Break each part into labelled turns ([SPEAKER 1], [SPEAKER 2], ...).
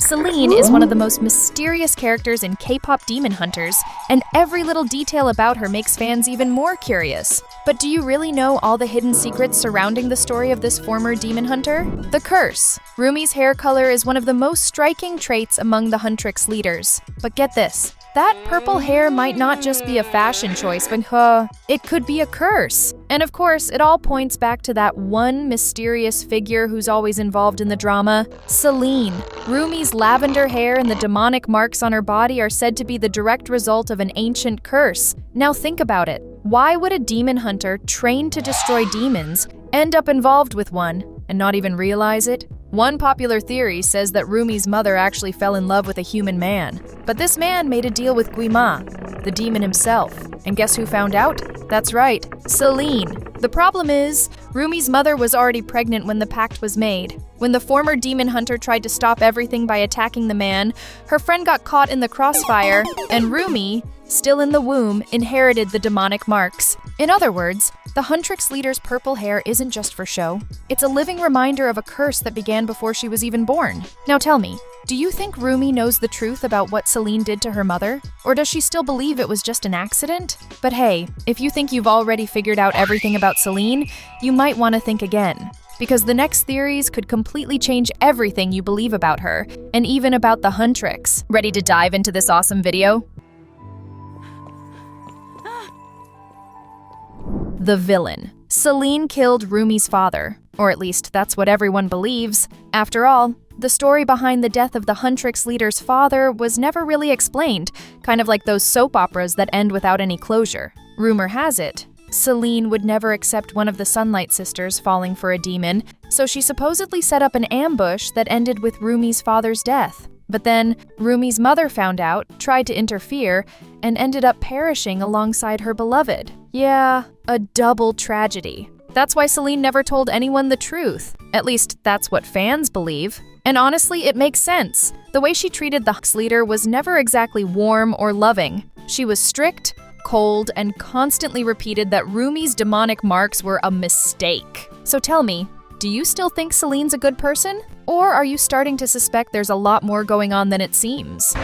[SPEAKER 1] Seline is one of the most mysterious characters in K-pop Demon Hunters, and every little detail about her makes fans even more curious. But do you really know all the hidden secrets surrounding the story of this former demon hunter? The curse. Roomie's hair color is one of the most striking traits among the Huntrix leaders. But get this, that purple hair might not just be a fashion choice, but it could be a curse. And of course, it all points back to that one mysterious figure who's always involved in the drama, Seline. Roomie's lavender hair and the demonic marks on her body are said to be the direct result of an ancient curse. Now think about it. Why would a demon hunter trained to destroy demons end up involved with one and not even realize it? One popular theory says that Roomie's mother actually fell in love with a human man. But this man made a deal with Guima, the demon himself. And guess who found out? That's right, Seline. The problem is, Roomie's mother was already pregnant when the pact was made. When the former demon hunter tried to stop everything by attacking the man, her friend got caught in the crossfire, and Roomie, still in the womb, inherited the demonic marks. In other words, the Huntrix leader's purple hair isn't just for show. It's a living reminder of a curse that began before she was even born. Now tell me, do you think Roomie knows the truth about what Seline did to her mother? Or does she still believe it was just an accident? But hey, if you think you've already figured out everything about Seline, you might want to think again. Because the next theories could completely change everything you believe about her, and even about the Huntrix. Ready to dive into this awesome video? The villain. Seline killed Roomie's father, or at least that's what everyone believes. After all, the story behind the death of the Huntrix leader's father was never really explained, kind of like those soap operas that end without any closure. Rumor has it, Seline would never accept one of the Sunlight sisters falling for a demon, so she supposedly set up an ambush that ended with Roomie's father's death. But then, Roomie's mother found out, tried to interfere, and ended up perishing alongside her beloved. Yeah, a double tragedy. That's why Seline never told anyone the truth. At least, that's what fans believe. And honestly, it makes sense. The way she treated the Hux leader was never exactly warm or loving. She was strict, cold, and constantly repeated that Roomie's demonic marks were a mistake. So tell me, do you still think Seline's a good person? Or are you starting to suspect there's a lot more going on than it seems?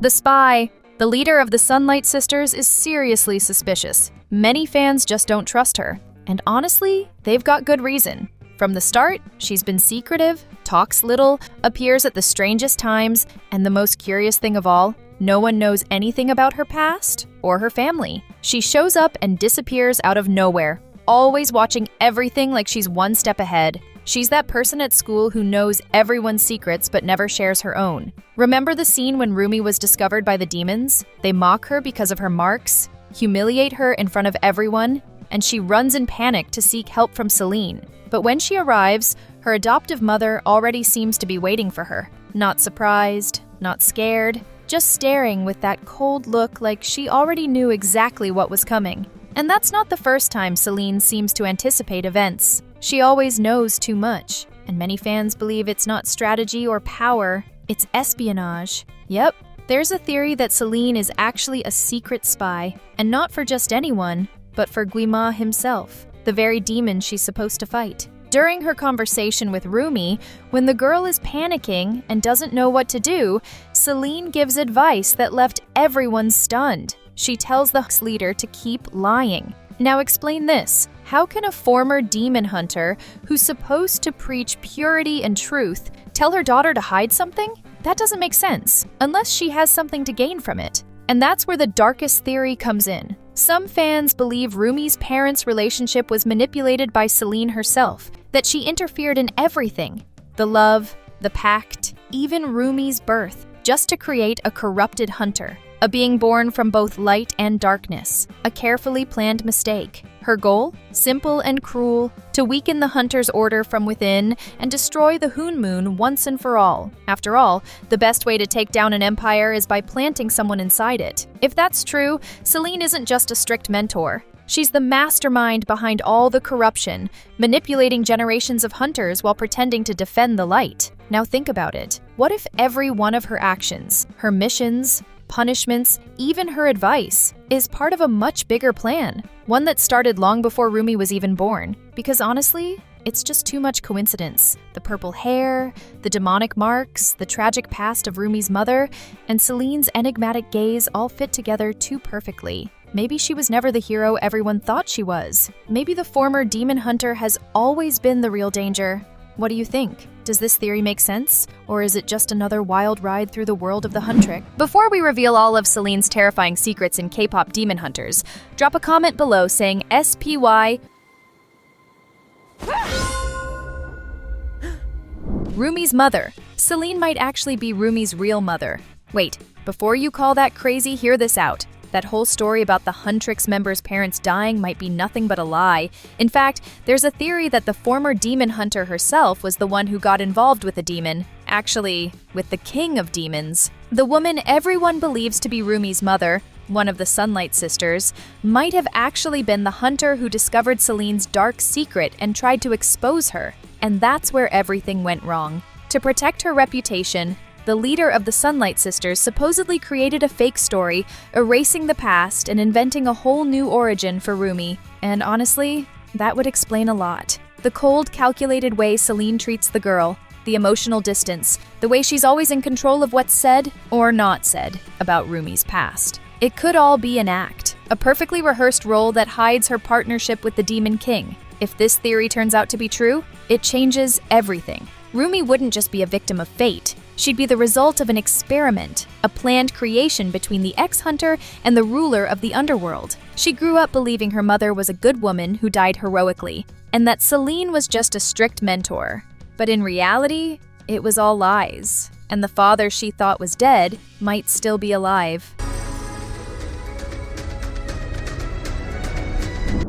[SPEAKER 1] The spy. The leader of the Sunlight Sisters is seriously suspicious. Many fans just don't trust her. And honestly, they've got good reason. From the start, she's been secretive, talks little, appears at the strangest times, and the most curious thing of all, no one knows anything about her past or her family. She shows up and disappears out of nowhere, always watching everything like she's one step ahead. She's that person at school who knows everyone's secrets but never shares her own. Remember the scene when Roomie was discovered by the demons? They mock her because of her marks, humiliate her in front of everyone, and she runs in panic to seek help from Seline. But when she arrives, her adoptive mother already seems to be waiting for her. Not surprised, not scared, just staring with that cold look like she already knew exactly what was coming. And that's not the first time Seline seems to anticipate events. She always knows too much, and many fans believe it's not strategy or power, it's espionage. Yep, there's a theory that Seline is actually a secret spy, and not for just anyone, but for Guima himself, the very demon she's supposed to fight. During her conversation with Roomie, when the girl is panicking and doesn't know what to do, Seline gives advice that left everyone stunned. She tells the Hux leader to keep lying. Now explain this. How can a former demon hunter, who's supposed to preach purity and truth, tell her daughter to hide something? That doesn't make sense, unless she has something to gain from it. And that's where the darkest theory comes in. Some fans believe Roomie's parents' relationship was manipulated by Seline herself, that she interfered in everything, the love, the pact, even Roomie's birth, just to create a corrupted hunter, a being born from both light and darkness, a carefully planned mistake. Her goal? Simple and cruel, to weaken the hunter's order from within and destroy the Hoon Moon once and for all. After all, the best way to take down an empire is by planting someone inside it. If that's true, Seline isn't just a strict mentor. She's the mastermind behind all the corruption, manipulating generations of hunters while pretending to defend the light. Now think about it. What if every one of her actions, her missions, punishments, even her advice, is part of a much bigger plan? One that started long before Roomie was even born. Because honestly, It's just too much coincidence. The purple hair, the demonic marks, the tragic past of Roomie's mother, and Celine's enigmatic gaze all fit together too perfectly. Maybe she was never the hero everyone thought she was. Maybe the former demon hunter has always been the real danger. What do you think? Does this theory make sense? Or is it just another wild ride through the world of the Huntrick? Before we reveal all of Celine's terrifying secrets in K-pop demon hunters, drop a comment below saying SPY Roomie's mother. Seline might actually be Roomie's real mother. Wait, before you call that crazy, hear this out. That whole story about the Huntrick's members' parents dying might be nothing but a lie. In fact, there's a theory that the former demon hunter herself was the one who got involved with the demon. Actually, with the king of demons. The woman everyone believes to be Roomie's mother, one of the Sunlight sisters, might have actually been the hunter who discovered Celine's dark secret and tried to expose her. And that's where everything went wrong. To protect her reputation, the leader of the Sunlight sisters supposedly created a fake story, erasing the past and inventing a whole new origin for Roomie. And honestly, that would explain a lot. The cold, calculated way Seline treats the girl, the emotional distance, the way she's always in control of what's said or not said about Roomie's past. It could all be an act, a perfectly rehearsed role that hides her partnership with the Demon King. If this theory turns out to be true, it changes everything. Roomie wouldn't just be a victim of fate. She'd be the result of an experiment, a planned creation between the ex-hunter and the ruler of the underworld. She grew up believing her mother was a good woman who died heroically, and that Seline was just a strict mentor. But in reality, it was all lies, and the father she thought was dead might still be alive.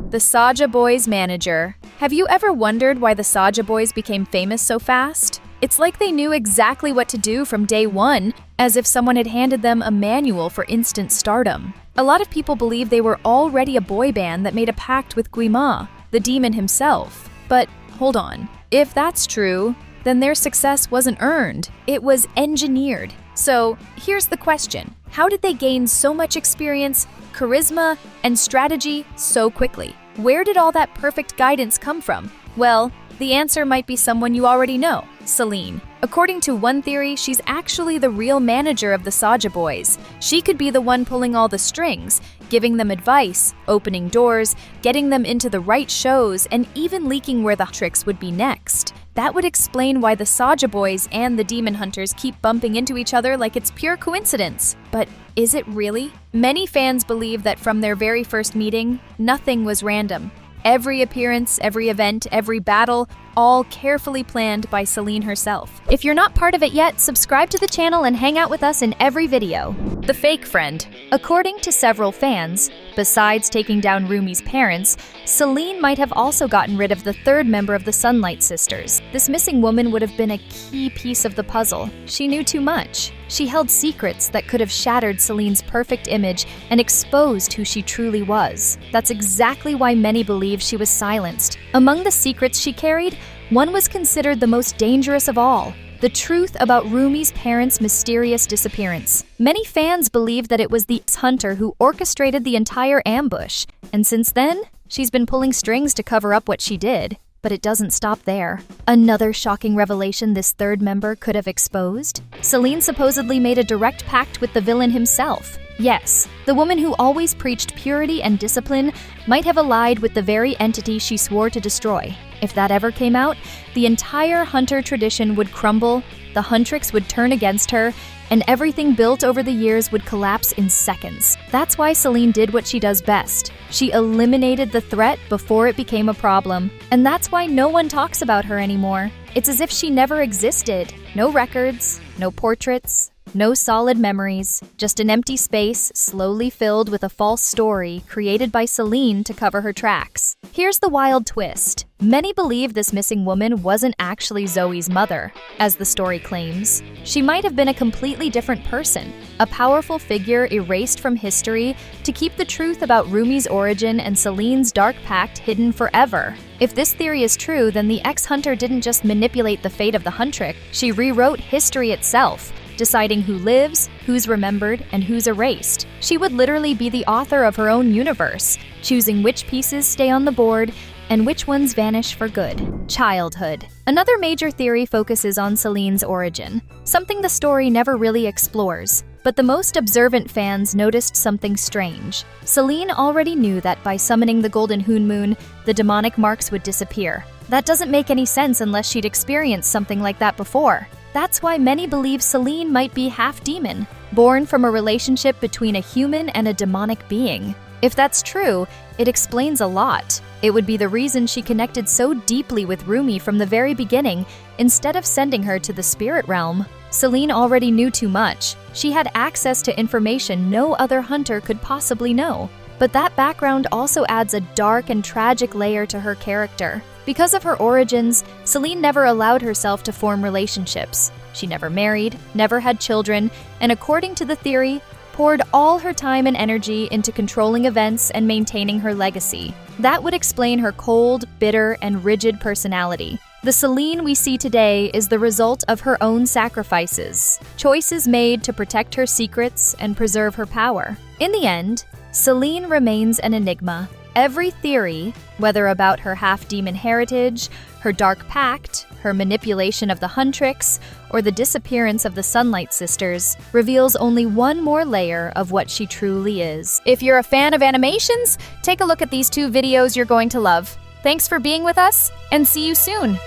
[SPEAKER 1] The Saja Boys manager. Have you ever wondered why the Saja Boys became famous so fast? It's like they knew exactly what to do from day one, as if someone had handed them a manual for instant stardom. A lot of people believe they were already a boy band that made a pact with Guima, the demon himself. But hold on, if that's true, then their success wasn't earned, it was engineered. So here's the question: how did they gain so much experience, charisma, and strategy so quickly? Where did all that perfect guidance come from? Well, the answer might be someone you already know, Seline. According to one theory, she's actually the real manager of the Saja Boys. She could be the one pulling all the strings, giving them advice, opening doors, getting them into the right shows, and even leaking where the tricks would be next. That would explain why the Saja Boys and the Demon Hunters keep bumping into each other like it's pure coincidence. But is it really? Many fans believe that from their very first meeting, nothing was random. Every appearance, every event, every battle, all carefully planned by Seline herself. If you're not part of it yet, subscribe to the channel and hang out with us in every video. The fake friend. According to several fans, besides taking down Roomie's parents, Seline might have also gotten rid of the third member of the Sunlight sisters. This missing woman would have been a key piece of the puzzle. She knew too much. She held secrets that could have shattered Celine's perfect image and exposed who she truly was. That's exactly why many believe she was silenced. Among the secrets she carried, one was considered the most dangerous of all: the truth about Roomie's parents' mysterious disappearance. Many fans believe that it was the hunter who orchestrated the entire ambush, and since then, she's been pulling strings to cover up what she did. But it doesn't stop there. Another shocking revelation this third member could have exposed: Seline supposedly made a direct pact with the villain himself. Yes, the woman who always preached purity and discipline might have allied with the very entity she swore to destroy. If that ever came out, the entire hunter tradition would crumble, the Huntricks would turn against her, and everything built over the years would collapse in seconds. That's why Seline did what she does best. She eliminated the threat before it became a problem. And that's why no one talks about her anymore. It's as if she never existed. No records, no portraits, no solid memories, just an empty space slowly filled with a false story created by Seline to cover her tracks. Here's the wild twist. Many believe this missing woman wasn't actually Zoe's mother, as the story claims. She might have been a completely different person, a powerful figure erased from history to keep the truth about Roomie's origin and Celine's dark pact hidden forever. If this theory is true, then the ex-hunter didn't just manipulate the fate of the Huntrick, she rewrote history itself, deciding who lives, who's remembered, and who's erased. She would literally be the author of her own universe, choosing which pieces stay on the board and which ones vanish for good. Childhood. Another major theory focuses on Celine's origin, something the story never really explores. But the most observant fans noticed something strange. Seline already knew that by summoning the Golden Hoon Moon, the demonic marks would disappear. That doesn't make any sense unless she'd experienced something like that before. That's why many believe Seline might be half demon, born from a relationship between a human and a demonic being. If that's true, it explains a lot. It would be the reason she connected so deeply with Roomie from the very beginning, instead of sending her to the spirit realm. Seline already knew too much. She had access to information no other hunter could possibly know. But that background also adds a dark and tragic layer to her character. Because of her origins, Seline never allowed herself to form relationships. She never married, never had children, and according to the theory, poured all her time and energy into controlling events and maintaining her legacy. That would explain her cold, bitter, and rigid personality. The Seline we see today is the result of her own sacrifices, choices made to protect her secrets and preserve her power. In the end, Seline remains an enigma. Every theory, whether about her half-demon heritage, her dark pact, her manipulation of the Huntrix, or the disappearance of the Sunlight Sisters, reveals only one more layer of what she truly is. If you're a fan of animations, take a look at these two videos you're going to love. Thanks for being with us, and see you soon!